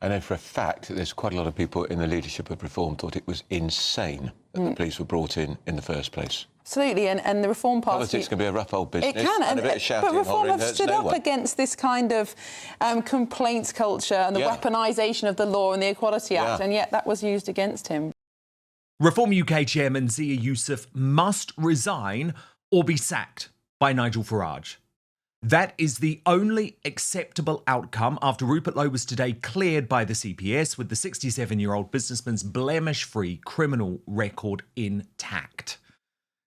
I know for a fact that there's quite a lot of people in the leadership of Reform thought it was insane that the police were brought in the first place. Absolutely, and the Reform Party... Politics can be a rough old business. It can, and a bit of shouting but Reform have stood no up one. against this kind of complaints culture and the weaponisation of the law and the Equality Act, and yet that was used against him. Reform UK chairman Zia Yusuf must resign or be sacked by Nigel Farage. That is the only acceptable outcome after Rupert Lowe was today cleared by the CPS with the 67-year-old businessman's blemish-free criminal record intact.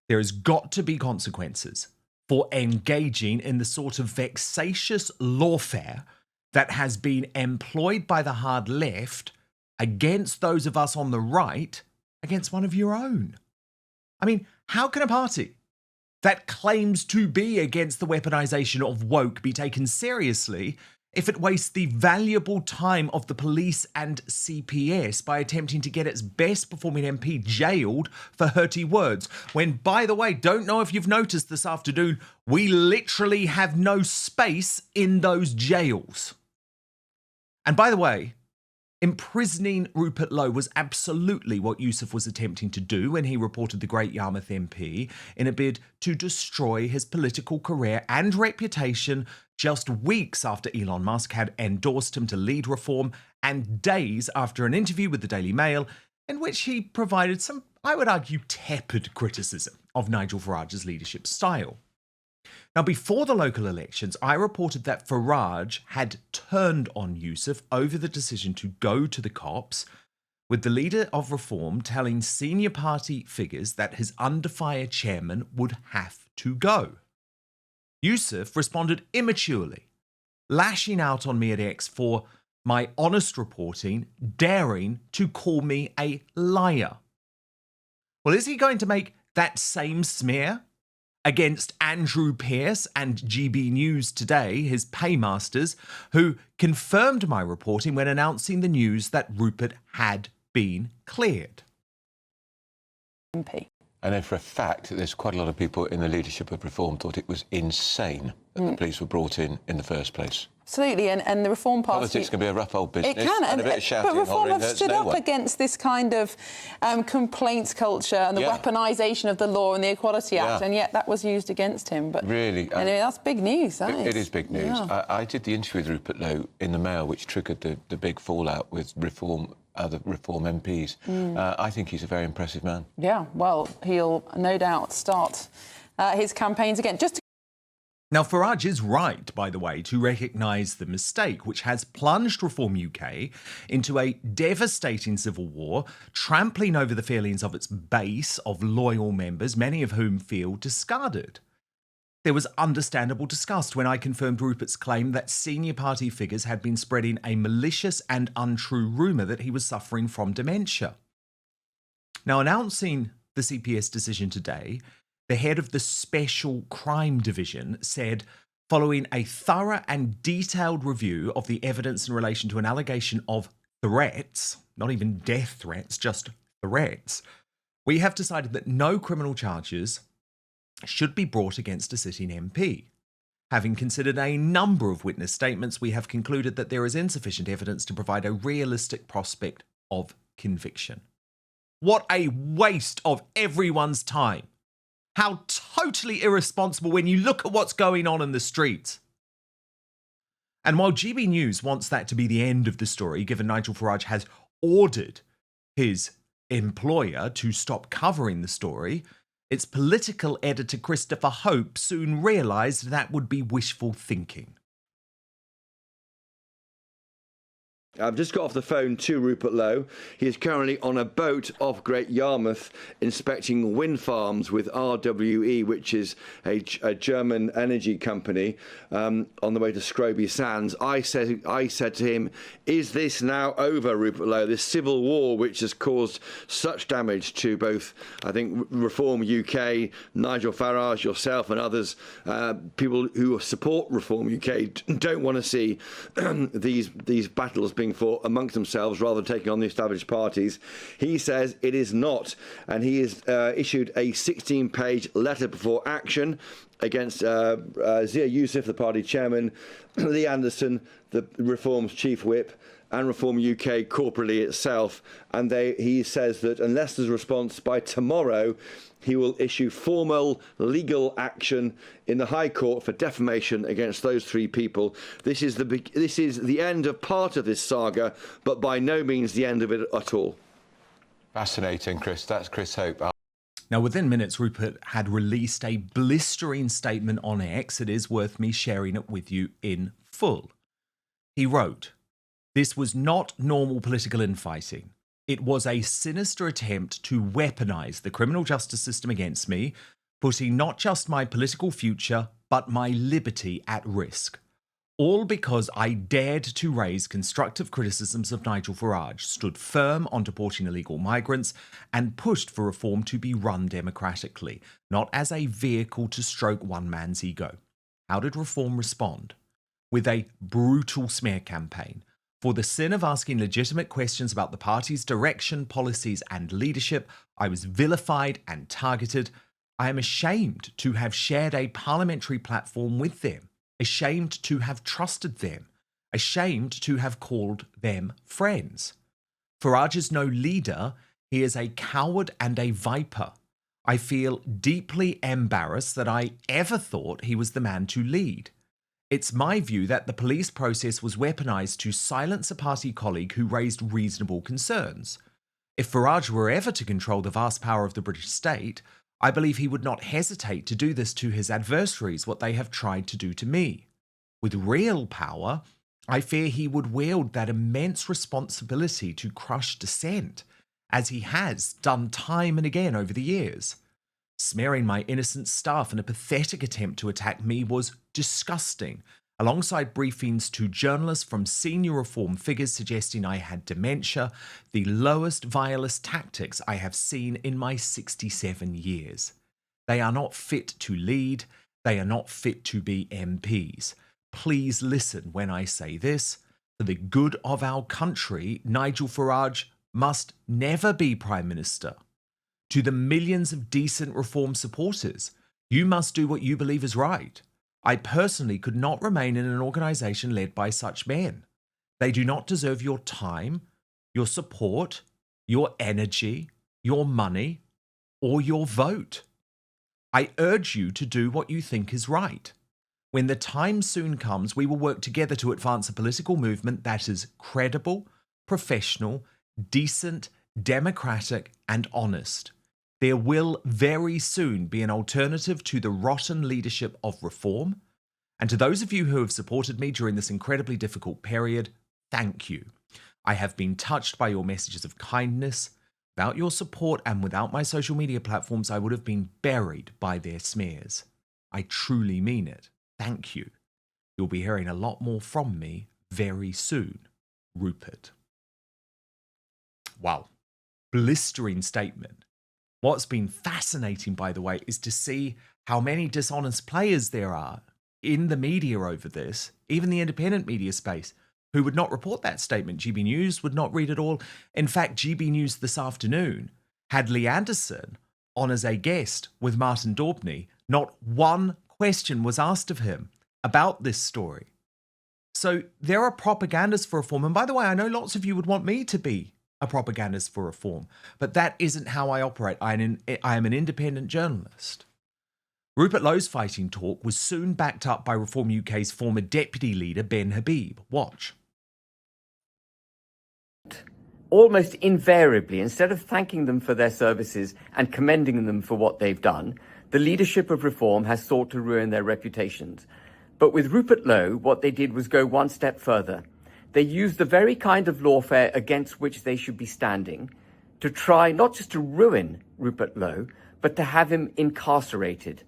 There has got to be consequences for engaging in the sort of vexatious lawfare that has been employed by the hard left against those of us on the right against one of your own. I mean, how can a party that claims to be against the weaponisation of woke be taken seriously if it wastes the valuable time of the police and CPS by attempting to get its best performing MP jailed for hurty words? When, by the way, don't know if you've noticed this afternoon, we literally have no space in those jails. And by the way, imprisoning Rupert Lowe was absolutely what Yusuf was attempting to do when he reported the Great Yarmouth MP in a bid to destroy his political career and reputation just weeks after Elon Musk had endorsed him to lead Reform and days after an interview with the Daily Mail in which he provided some, I would argue, tepid criticism of Nigel Farage's leadership style. Now, before the local elections, I reported that Farage had turned on Yusuf over the decision to go to the cops, with the leader of Reform telling senior party figures that his under-fire chairman would have to go. Yusuf responded immaturely, lashing out on me at X for my honest reporting, daring to call me a liar. Well, is he going to make that same smear against Andrew Pearce and GB News Today, his paymasters, who confirmed my reporting when announcing the news that Rupert had been cleared? MP. I know for a fact that there's quite a lot of people in the leadership of Reform thought it was insane that the police were brought in the first place. Absolutely, and the Reform Party... Politics can be a rough old business. It can, and a bit of shouting but Reform have stood no up one. against this kind of complaints culture and the weaponisation of the law and the Equality Act, and yet that was used against him. But really, anyway, that's big news. It is big news. Yeah. I did the interview with Rupert Lowe in the Mail, which triggered the big fallout with other Reform MPs. I think he's a very impressive man. Yeah, well, he'll no doubt start his campaigns again. Now, Farage is right, by the way, to recognise the mistake, which has plunged Reform UK into a devastating civil war, trampling over the feelings of its base of loyal members, many of whom feel discarded. There was understandable disgust when I confirmed Rupert's claim that senior party figures had been spreading a malicious and untrue rumour that he was suffering from dementia. Now, announcing the CPS decision today, the head of the Special Crime Division said, following a thorough and detailed review of the evidence in relation to an allegation of threats, not even death threats, just threats, we have decided that no criminal charges should be brought against a sitting MP. Having considered a number of witness statements, we have concluded that there is insufficient evidence to provide a realistic prospect of conviction. What a waste of everyone's time. How totally irresponsible when you look at what's going on in the streets. And while GB News wants that to be the end of the story, given Nigel Farage has ordered his employer to stop covering the story, its political editor Christopher Hope soon realised that would be wishful thinking. I've just got off the phone to Rupert Lowe. He is currently on a boat off Great Yarmouth inspecting wind farms with RWE, which is a German energy company, on the way to Scroby Sands. I said to him, is this now over, Rupert Lowe, this civil war which has caused such damage to both, I think, Reform UK, Nigel Farage, yourself and others, people who support Reform UK don't want to see these battles being fought amongst themselves rather than taking on the established parties. He says it is not, and he has issued a 16-page letter before action against Zia Yusuf, the party chairman, Lee Anderson, the Reform's chief whip, and Reform UK corporately itself. And he says that unless there's a response by tomorrow, he will issue formal legal action in the High Court for defamation against those three people. This is the end of part of this saga, but by no means the end of it at all. Fascinating, Chris. That's Chris Hope. Now, within minutes, Rupert had released a blistering statement on X. It is worth me sharing it with you in full. He wrote, "This was not normal political infighting. It was a sinister attempt to weaponize the criminal justice system against me, putting not just my political future, but my liberty at risk. All because I dared to raise constructive criticisms of Nigel Farage, stood firm on deporting illegal migrants, and pushed for reform to be run democratically, not as a vehicle to stroke one man's ego." How did reform respond? With a brutal smear campaign. For the sin of asking legitimate questions about the party's direction, policies, and leadership, I was vilified and targeted. I am ashamed to have shared a parliamentary platform with them. Ashamed to have trusted them, ashamed to have called them friends. Farage is no leader, he is a coward and a viper. I feel deeply embarrassed that I ever thought he was the man to lead. It's my view that the police process was weaponized to silence a party colleague who raised reasonable concerns. If Farage were ever to control the vast power of the British state, I believe he would not hesitate to do this to his adversaries, what they have tried to do to me. With real power, I fear he would wield that immense responsibility to crush dissent, as he has done time and again over the years. Smearing my innocent staff in a pathetic attempt to attack me was disgusting, alongside briefings to journalists from senior reform figures suggesting I had dementia, the lowest, vilest tactics I have seen in my 67 years. They are not fit to lead. They are not fit to be MPs. Please listen when I say this. For the good of our country, Nigel Farage must never be Prime Minister. To the millions of decent reform supporters, you must do what you believe is right. I personally could not remain in an organisation led by such men. They do not deserve your time, your support, your energy, your money, or your vote. I urge you to do what you think is right. When the time soon comes, we will work together to advance a political movement that is credible, professional, decent, democratic, and honest. There will very soon be an alternative to the rotten leadership of reform. And to those of you who have supported me during this incredibly difficult period, thank you. I have been touched by your messages of kindness. Without your support and without my social media platforms, I would have been buried by their smears. I truly mean it. Thank you. You'll be hearing a lot more from me very soon. Rupert. Wow. Blistering statement. What's been fascinating, by the way, is to see how many dishonest players there are in the media over this, even the independent media space, who would not report that statement. GB News would not read it all. In fact, GB News this afternoon had Lee Anderson on as a guest with Martin Daubney. Not one question was asked of him about this story. So there are propagandists for reform. And by the way, I know lots of you would want me to be a propagandist for reform, but that isn't how I operate. I am an independent journalist. Rupert Lowe's fighting talk was soon backed up by Reform UK's former deputy leader, Ben Habib. Watch. Almost invariably, instead of thanking them for their services and commending them for what they've done, the leadership of reform has sought to ruin their reputations. But with Rupert Lowe, what they did was go one step further. They used the very kind of lawfare against which they should be standing to try not just to ruin Rupert Lowe, but to have him incarcerated.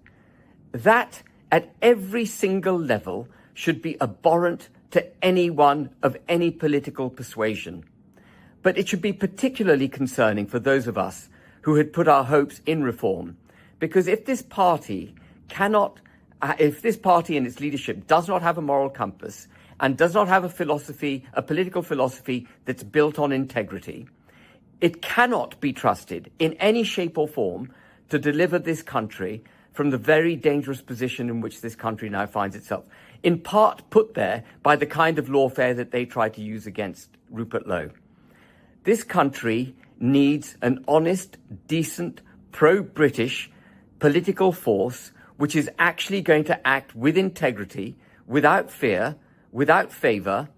That, at every single level, should be abhorrent to anyone of any political persuasion. But it should be particularly concerning for those of us who had put our hopes in reform, because if this party and its leadership does not have a moral compass and does not have a political philosophy that's built on integrity, it cannot be trusted in any shape or form to deliver this country from the very dangerous position in which this country now finds itself, in part put there by the kind of lawfare that they try to use against Rupert Lowe. This country needs an honest, decent, pro-British political force which is actually going to act with integrity, without fear, without favour,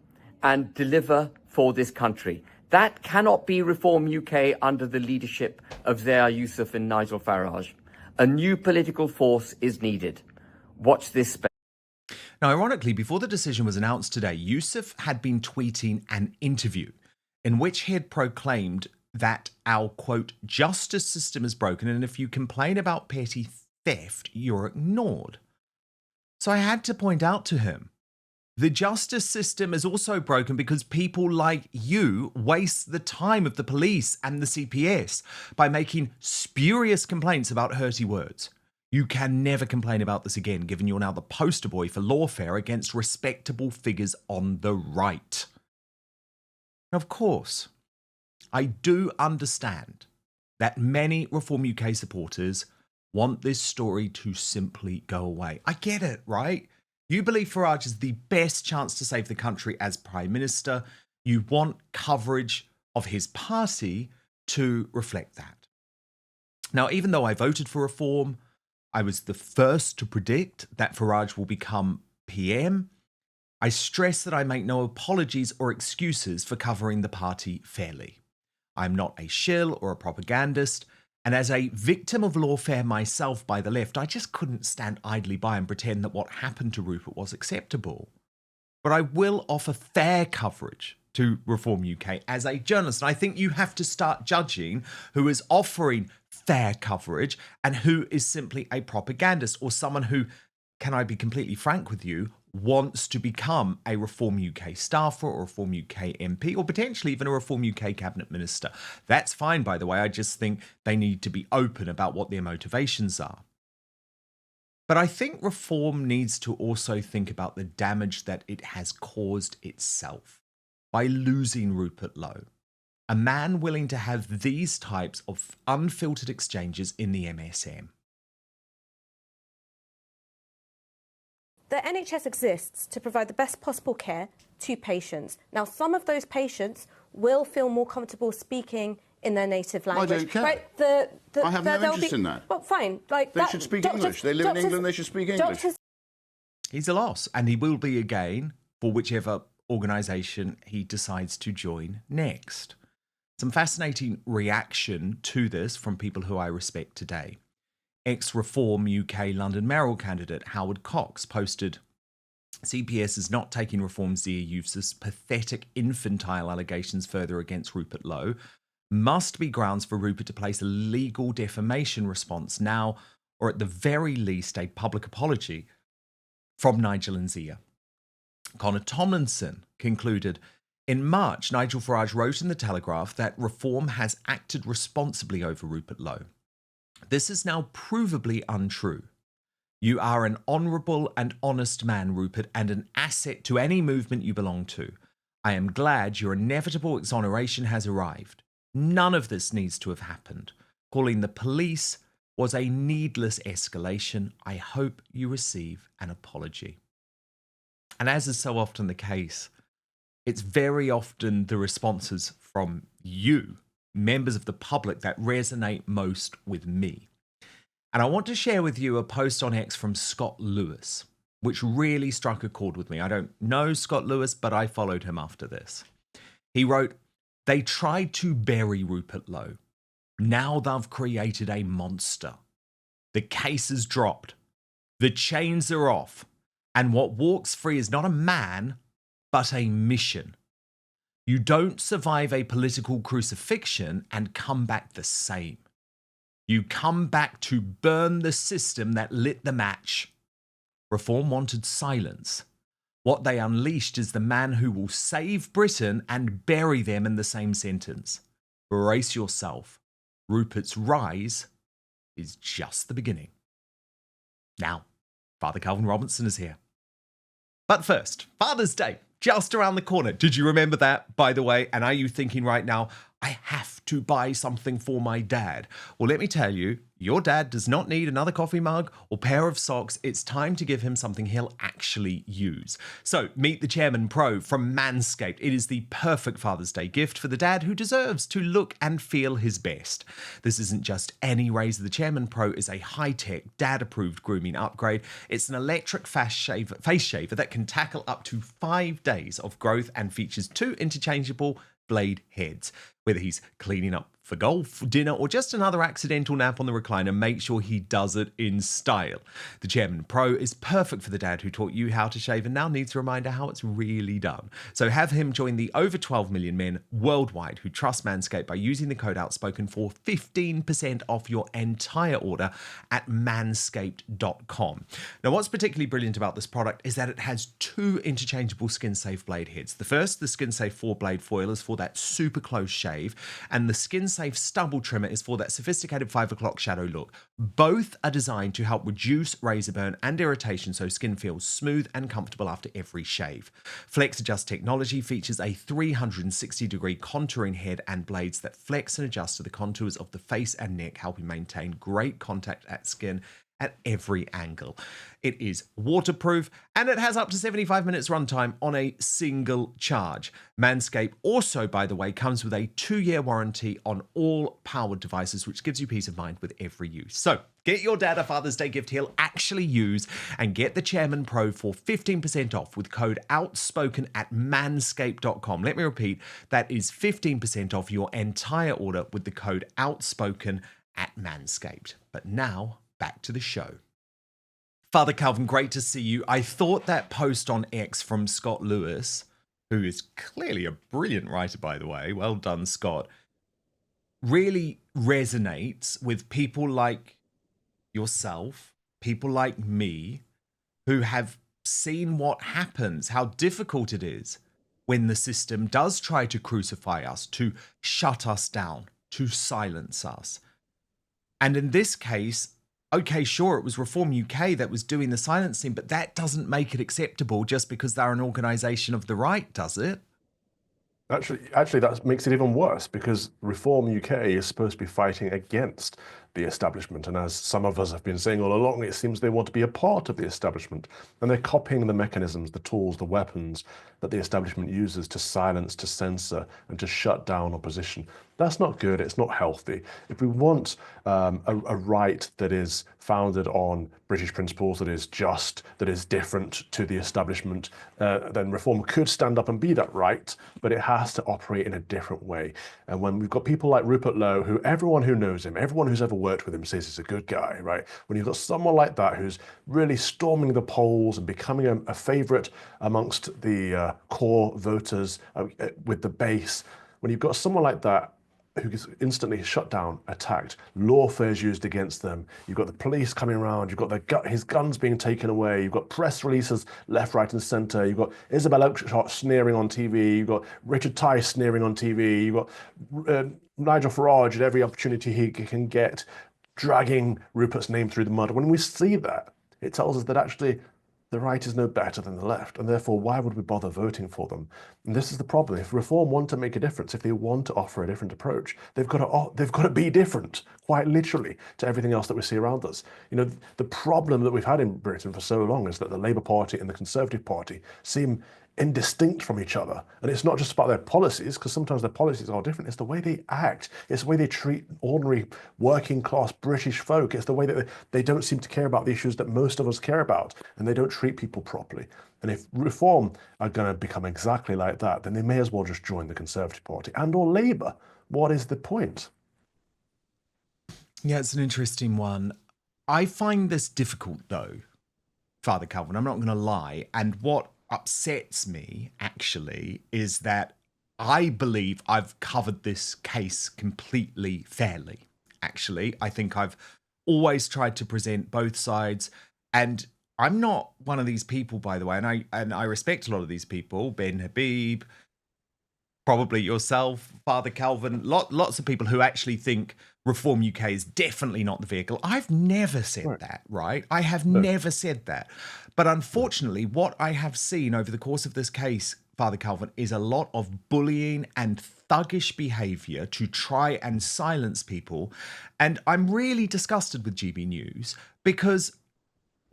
and deliver for this country. That cannot be Reform UK under the leadership of Zia Yusuf and Nigel Farage. A new political force is needed. Watch this space. Now, ironically, before the decision was announced today, Yusuf had been tweeting an interview in which he had proclaimed that our, quote, justice system is broken, and if you complain about petty theft, you're ignored. So I had to point out to him, the justice system is also broken because people like you waste the time of the police and the CPS by making spurious complaints about hurty words. You can never complain about this again, given you're now the poster boy for lawfare against respectable figures on the right. Now, of course, I do understand that many Reform UK supporters want this story to simply go away. I get it, right? You believe Farage is the best chance to save the country as Prime Minister. You want coverage of his party to reflect that. Now, even though I voted for reform, I was the first to predict that Farage will become PM. I stress that I make no apologies or excuses for covering the party fairly. I'm not a shill or a propagandist, and as a victim of lawfare myself by the left, I just couldn't stand idly by and pretend that what happened to Rupert was acceptable. But I will offer fair coverage to Reform UK as a journalist, and I think you have to start judging who is offering fair coverage and who is simply a propagandist or someone who, can I be completely frank with you, wants to become a Reform UK staffer or Reform UK MP or potentially even a Reform UK cabinet minister. That's fine, by the way. I just think they need to be open about what their motivations are. But I think Reform needs to also think about the damage that it has caused itself by losing Rupert Lowe, a man willing to have these types of unfiltered exchanges in the MSM. The NHS exists to provide the best possible care to patients. Now, some of those patients will feel more comfortable speaking in their native language. I don't care. Right? I have no interest in that. Well, fine. Like they should speak English. They live in England, they should speak English. He's a loss, and he will be again for whichever organisation he decides to join next. Some fascinating reaction to this from people who I respect today. Ex-Reform UK London mayoral candidate Howard Cox posted, CPS is not taking Reform Zia Yusuf's pathetic infantile allegations further against Rupert Lowe. Must be grounds for Rupert to place a legal defamation response now, or at the very least a public apology from Nigel and Zia. Connor Tomlinson concluded, in March, Nigel Farage wrote in The Telegraph that Reform has acted responsibly over Rupert Lowe. This is now provably untrue. You are an honourable and honest man, Rupert, and an asset to any movement you belong to. I am glad your inevitable exoneration has arrived. None of this needs to have happened. Calling the police was a needless escalation. I hope you receive an apology. And as is so often the case, it's very often the responses from you, members of the public, that resonate most with me. And I want to share with you a post on X from Scott Lewis, which really struck a chord with me. I don't know Scott Lewis, but I followed him after this. He wrote, they tried to bury Rupert Lowe. Now they've created a monster. The case is dropped. The chains are off. And what walks free is not a man, but a mission. You don't survive a political crucifixion and come back the same. You come back to burn the system that lit the match. Reform wanted silence. What they unleashed is the man who will save Britain and bury them in the same sentence. Brace yourself. Rupert's rise is just the beginning. Now, Father Calvin Robinson is here. But first, Father's Day, just around the corner. Did you remember that, by the way? And are you thinking right now, I have to buy something for my dad? Well, let me tell you, Your dad does not need another coffee mug or pair of socks. It's time to give him something he'll actually use. So meet the Chairman Pro from Manscaped. It is the perfect Father's Day gift for the dad who deserves to look and feel his best. This isn't just any razor. The Chairman Pro is a high-tech, dad-approved grooming upgrade. It's an electric face shaver that can tackle up to 5 days of growth and features 2 interchangeable blade heads. Whether he's cleaning up for golf, dinner, or just another accidental nap on the recliner, make sure he does it in style. The Chairman Pro is perfect for the dad who taught you how to shave and now needs a reminder how it's really done. So have him join the over 12 million men worldwide who trust Manscaped by using the code Outspoken for 15% off your entire order at manscaped.com. Now, what's particularly brilliant about this product is that it has 2 interchangeable skin-safe blade heads. The first, the skin-safe 4-blade foil, is for that super close shave, and the skin-safe stubble trimmer is for that sophisticated 5 o'clock shadow look. Both are designed to help reduce razor burn and irritation so skin feels smooth and comfortable after every shave. Flex Adjust technology features a 360-degree contouring head and blades that flex and adjust to the contours of the face and neck, helping maintain great contact at skin at every angle. It is waterproof and it has up to 75 minutes runtime on a single charge. Manscaped also, by the way, comes with a 2-year warranty on all powered devices, which gives you peace of mind with every use. So get your dad a Father's Day gift he'll actually use and get the Chairman Pro for 15% off with code Outspoken at manscaped.com. Let me repeat, that is 15% off your entire order with the code Outspoken at Manscaped. But now, back to the show. Father Calvin, great to see you. I thought that post on X from Scott Lewis, who is clearly a brilliant writer, by the way, well done, Scott, really resonates with people like yourself, people like me, who have seen what happens, how difficult it is when the system does try to crucify us, to shut us down, to silence us. And in this case, okay, sure, it was Reform UK that was doing the silencing, but that doesn't make it acceptable just because they're an organisation of the right, does it? Actually, that makes it even worse because Reform UK is supposed to be fighting against the establishment. And as some of us have been saying all along, it seems they want to be a part of the establishment. And they're copying the mechanisms, the tools, the weapons that the establishment uses to silence, to censor, and to shut down opposition. That's not good. It's not healthy. If we want a right that is founded on British principles, that is just, that is different to the establishment, then Reform could stand up and be that right, but it has to operate in a different way. And when we've got people like Rupert Lowe, who everyone who knows him, everyone who's ever worked with him says he's a good guy, right? When you've got someone like that who's really storming the polls and becoming a favourite amongst the core voters with the base, when you've got someone like that who gets instantly shut down, attacked, lawfare used against them, you've got the police coming around, you've got his guns being taken away, you've got press releases left, right and centre, you've got Isabel Oakeshott sneering on TV, you've got Richard Tice sneering on TV, you've got Nigel Farage at every opportunity he can get, dragging Rupert's name through the mud. When we see that, it tells us that actually the right is no better than the left, and therefore why would we bother voting for them? And this is the problem. If Reform want to make a difference, if they want to offer a different approach, they've got to be different, quite literally, to everything else that we see around us. You know, the problem that we've had in Britain for so long is that the Labour Party and the Conservative Party seem indistinct from each other. And it's not just about their policies, because sometimes their policies are different. It's the way they act. It's the way they treat ordinary working class British folk. It's the way that they don't seem to care about the issues that most of us care about, and they don't treat people properly. And if Reform are going to become exactly like that, then they may as well just join the Conservative Party and or Labour. What is the point? Yeah, it's an interesting one. I find this difficult, though, Father Calvin. I'm not going to lie. And what upsets me, actually, is that I believe I've covered this case completely fairly, actually. I think I've always tried to present both sides, and I'm not one of these people, by the way, and I respect a lot of these people, Ben Habib, probably yourself, Father Calvin, lots of people who actually think Reform UK is definitely not the vehicle. I've never said that, right? I have never said that. But unfortunately, what I have seen over the course of this case, Father Calvin, is a lot of bullying and thuggish behaviour to try and silence people. And I'm really disgusted with GB News because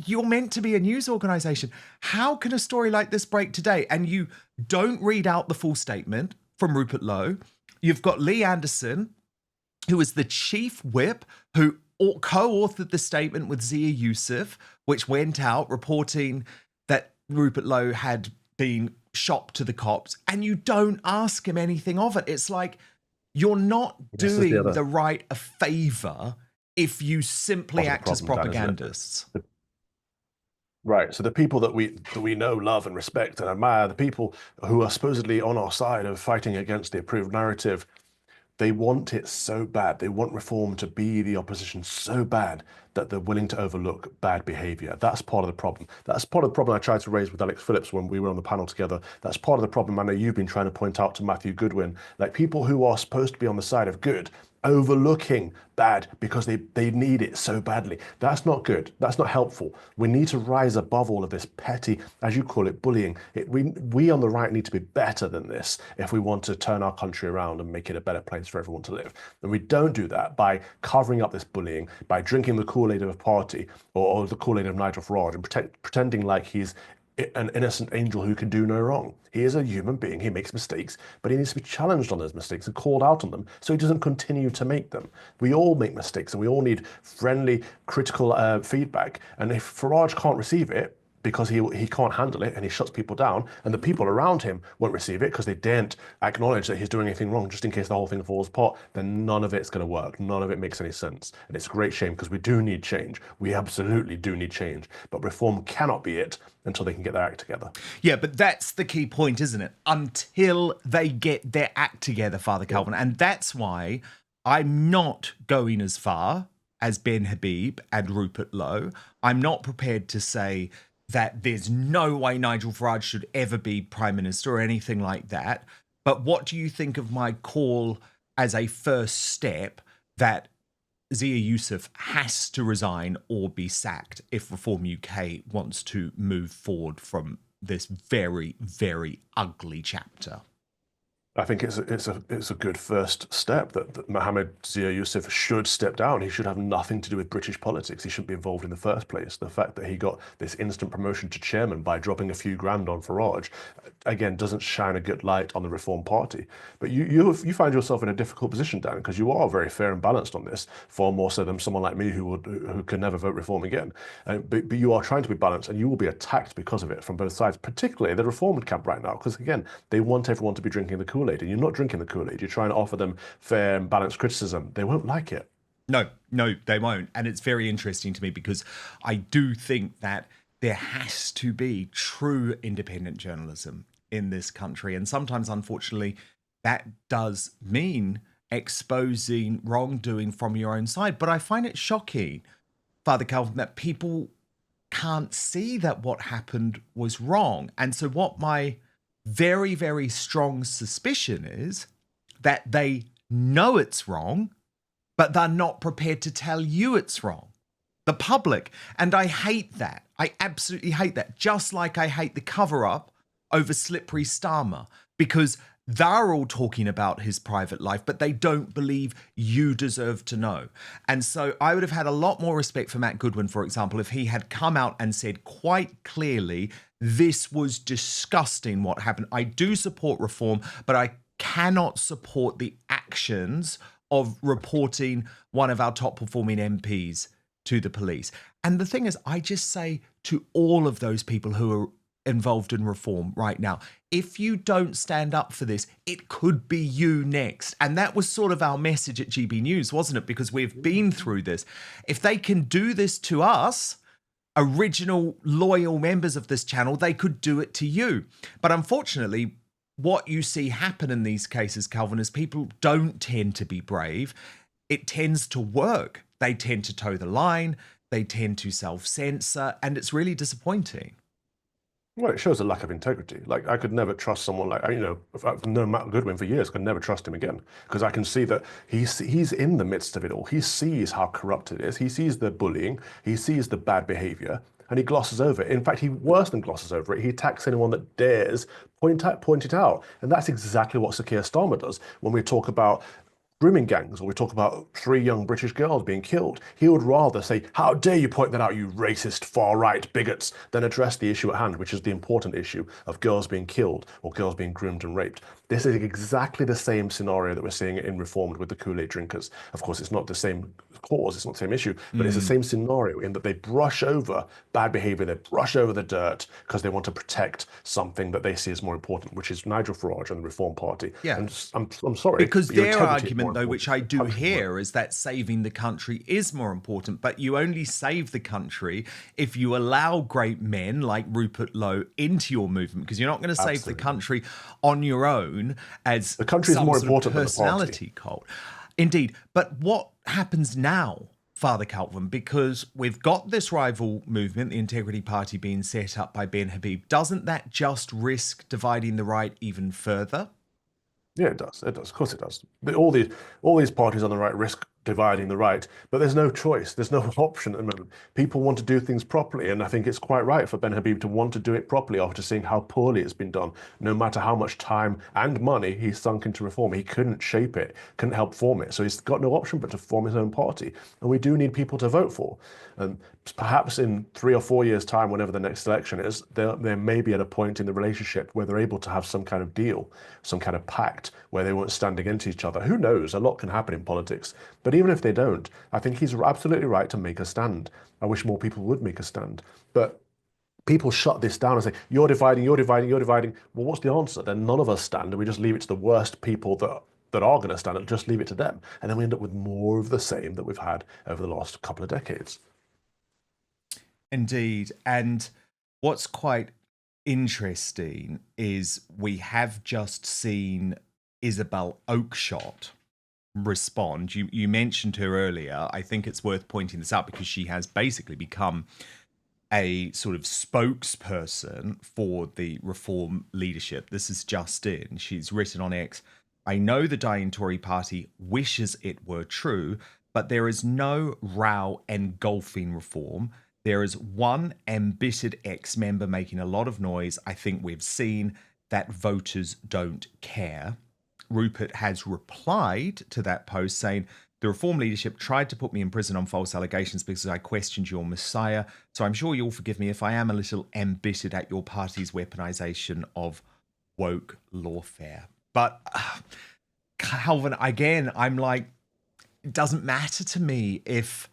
you're meant to be a news organisation. How can a story like this break today and you don't read out the full statement from Rupert Lowe? You've got Lee Anderson, who is the chief whip, who co-authored the statement with Zia Yusuf, which went out reporting that Rupert Lowe had been shopped to the cops, and you don't ask him anything of it. It's like you're not doing the right a favour if you simply act as propagandists. Right. So the people that we know, love, and respect and admire, the people who are supposedly on our side of fighting against the approved narrative, they want it so bad. They want reform to be the opposition so bad that they're willing to overlook bad behaviour. That's part of the problem. That's part of the problem I tried to raise with Alex Phillips when we were on the panel together. That's part of the problem I know you've been trying to point out to Matthew Goodwin. Like, people who are supposed to be on the side of good overlooking bad because they need it so badly. That's not good. That's not helpful. We need to rise above all of this petty, as you call it, bullying. We on the right need to be better than this if we want to turn our country around and make it a better place for everyone to live. And we don't do that by covering up this bullying, by drinking the Kool-Aid of a party or the Kool-Aid of Nigel Farage and pretending like he's an innocent angel who can do no wrong. He is a human being. He makes mistakes, but he needs to be challenged on those mistakes and called out on them so he doesn't continue to make them. We all make mistakes and we all need friendly, critical feedback. And if Farage can't receive it because he can't handle it and he shuts people down, and the people around him won't receive it because they daren't acknowledge that he's doing anything wrong just in case the whole thing falls apart, then none of it's going to work. None of it makes any sense. And it's a great shame because we do need change. We absolutely do need change. But reform cannot be it until they can get their act together. Yeah, but that's the key point, isn't it? Until they get their act together, Father Calvin. And that's why I'm not going as far as Ben Habib and Rupert Lowe. I'm not prepared to say that there's no way Nigel Farage should ever be Prime Minister or anything like that. But what do you think of my call as a first step that Zia Yusuf has to resign or be sacked if Reform UK wants to move forward from this very, very ugly chapter? I think it's a good first step that Mohammed Zia Yusuf should step down. He should have nothing to do with British politics. He shouldn't be involved in the first place. The fact that he got this instant promotion to chairman by dropping a few grand on Farage, again, doesn't shine a good light on the Reform Party. But you find yourself in a difficult position, Dan, because you are very fair and balanced on this, far more so than someone like me who can never vote Reform again. But you are trying to be balanced, and you will be attacked because of it from both sides, particularly the Reform camp right now, because again, they want everyone to be drinking the Kool-Aid. And you're not drinking the Kool-Aid. You're trying to offer them fair and balanced criticism. They won't like it. No, they won't. And it's very interesting to me because I do think that there has to be true independent journalism in this country. And sometimes, unfortunately, that does mean exposing wrongdoing from your own side. But I find it shocking, Father Calvin, that people can't see that what happened was wrong. And so what my very, very strong suspicion is that they know it's wrong, but they're not prepared to tell you it's wrong. The public. And I hate that. I absolutely hate that. Just like I hate the cover-up over Slippery Starmer, because they're all talking about his private life, but they don't believe you deserve to know. And so I would have had a lot more respect for Matt Goodwin, for example, if he had come out and said quite clearly, this was disgusting what happened. I do support reform, but I cannot support the actions of reporting one of our top performing MPs to the police. And the thing is, I just say to all of those people who are involved in reform right now, if you don't stand up for this, it could be you next. And that was sort of our message at GB News, wasn't it? Because we've been through this. If they can do this to us, original loyal members of this channel, they could do it to you. But unfortunately, what you see happen in these cases, Calvin, is people don't tend to be brave. It tends to work. They tend to toe the line. They tend to self-censor. And it's really disappointing. Well, it shows a lack of integrity. Like, I could never trust someone like, if I've known Matt Goodwin for years, I could never trust him again. Because I can see that he's in the midst of it all. He sees how corrupt it is. He sees the bullying. He sees the bad behavior. and he glosses over it. In fact, he worse than glosses over it. He attacks anyone that dares point it out. And that's exactly what Sir Keir Starmer does when we talk about grooming gangs, or we talk about 3 young British girls being killed. He would rather say, how dare you point that out, you racist, far-right bigots, than address the issue at hand, which is the important issue of girls being killed or girls being groomed and raped. This is exactly the same scenario that we're seeing in Reformed with the Kool-Aid drinkers. Of course, it's not the same cause, it's not the same issue, but it's the same scenario in that they brush over bad behaviour, they brush over the dirt because they want to protect something that they see as more important, which is Nigel Farage and the Reform Party. Yeah. And I'm sorry. Because their argument, though, which I do hear, is that saving the country is more important, but you only save the country if you allow great men like Rupert Lowe into your movement, because you're not going to save the country on your own as the country is more important than the personality cult. Indeed. But what happens now, Father Calvin? Because we've got this rival movement, the Integrity Party, being set up by Ben Habib. Doesn't that just risk dividing the right even further? Yeah, it does. It does. Of course it does. All these parties on the right risk dividing the right, but there's no choice. There's no option at the moment. People want to do things properly, and I think it's quite right for Ben Habib to want to do it properly after seeing how poorly it's been done. No matter how much time and money he's sunk into reform, he couldn't shape it, couldn't help form it. So he's got no option but to form his own party, and we do need people to vote for. And perhaps in 3 or 4 years' time, whenever the next election is, they may be at a point in the relationship where they're able to have some kind of deal, some kind of pact where they won't stand against each other. Who knows? A lot can happen in politics. But even if they don't, I think he's absolutely right to make a stand. I wish more people would make a stand. But people shut this down and say, you're dividing, you're dividing, you're dividing. Well, what's the answer? Then none of us stand, and we just leave it to the worst people that are going to stand, and just leave it to them. And then we end up with more of the same that we've had over the last couple of decades. Indeed. And what's quite interesting is we have just seen Isabel Oakeshott respond. You mentioned her earlier. I think it's worth pointing this out because she has basically become a sort of spokesperson for the Reform leadership. This is just in. She's written on X, I know the dying Tory party wishes it were true, but there is no row engulfing Reform. There is one embittered ex-member making a lot of noise. I think we've seen that voters don't care. Rupert has replied to that post saying, the Reform leadership tried to put me in prison on false allegations because I questioned your Messiah. So I'm sure you'll forgive me if I am a little embittered at your party's weaponization of woke lawfare. But Calvin, again, I'm like, it doesn't matter to me if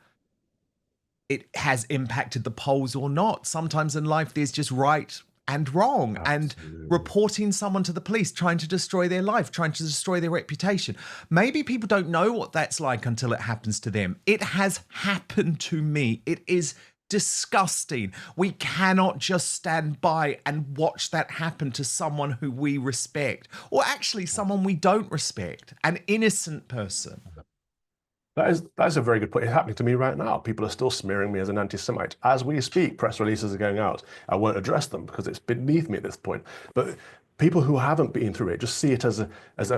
it has impacted the polls or not. Sometimes in life, there's just right and wrong. Absolutely. And reporting someone to the police, trying to destroy their life, trying to destroy their reputation. Maybe people don't know what that's like until it happens to them. It has happened to me. It is disgusting. We cannot just stand by and watch that happen to someone who we respect, or actually someone we don't respect, an innocent person. That is a very good point. It's happening to me right now. People are still smearing me as an anti-Semite. As we speak, press releases are going out. I won't address them because it's beneath me at this point. But people who haven't been through it just see it as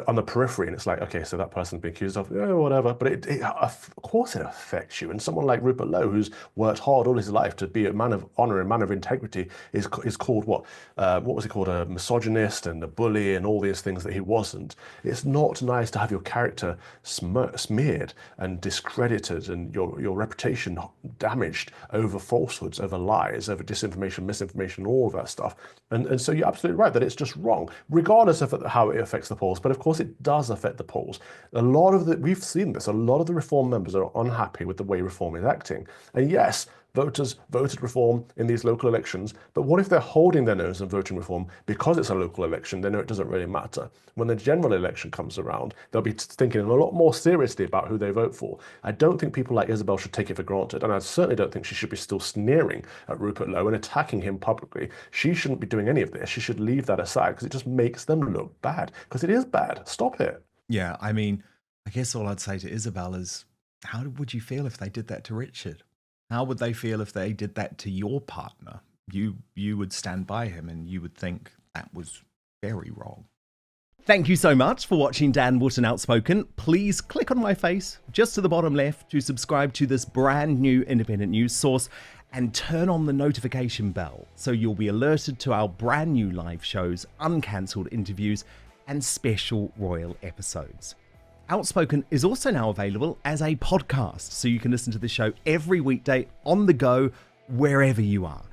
on the periphery, and it's like, okay, so that person's been accused of whatever. But of course it affects you. And someone like Rupert Lowe, who's worked hard all his life to be a man of honour and man of integrity, is called what was he called? A misogynist and a bully and all these things that he wasn't. It's not nice to have your character smeared and discredited and your reputation damaged over falsehoods, over lies, over disinformation, misinformation, all of that stuff. And so you're absolutely right that it's just wrong, regardless of how it affects the polls. But of course it does affect the polls. We've seen this, a lot of the Reform members are unhappy with the way Reform is acting. And yes, voters voted Reform in these local elections, but what if they're holding their nose and voting Reform because it's a local election? They know it doesn't really matter. When the general election comes around, they'll be thinking a lot more seriously about who they vote for. I don't think people like Isabel should take it for granted, and I certainly don't think she should be still sneering at Rupert Lowe and attacking him publicly. She shouldn't be doing any of this. She should leave that aside because it just makes them look bad, because it is bad. Stop it. Yeah, I mean, I guess all I'd say to Isabel is, how would you feel if they did that to Richard? How would they feel if they did that to your partner? You would stand by him and you would think that was very wrong. Thank you so much for watching Dan Wootton Outspoken. Please click on my face just to the bottom left to subscribe to this brand new independent news source. and turn on the notification bell so you'll be alerted to our brand new live shows, uncancelled interviews, and special royal episodes. Outspoken is also now available as a podcast, so you can listen to the show every weekday on the go, wherever you are.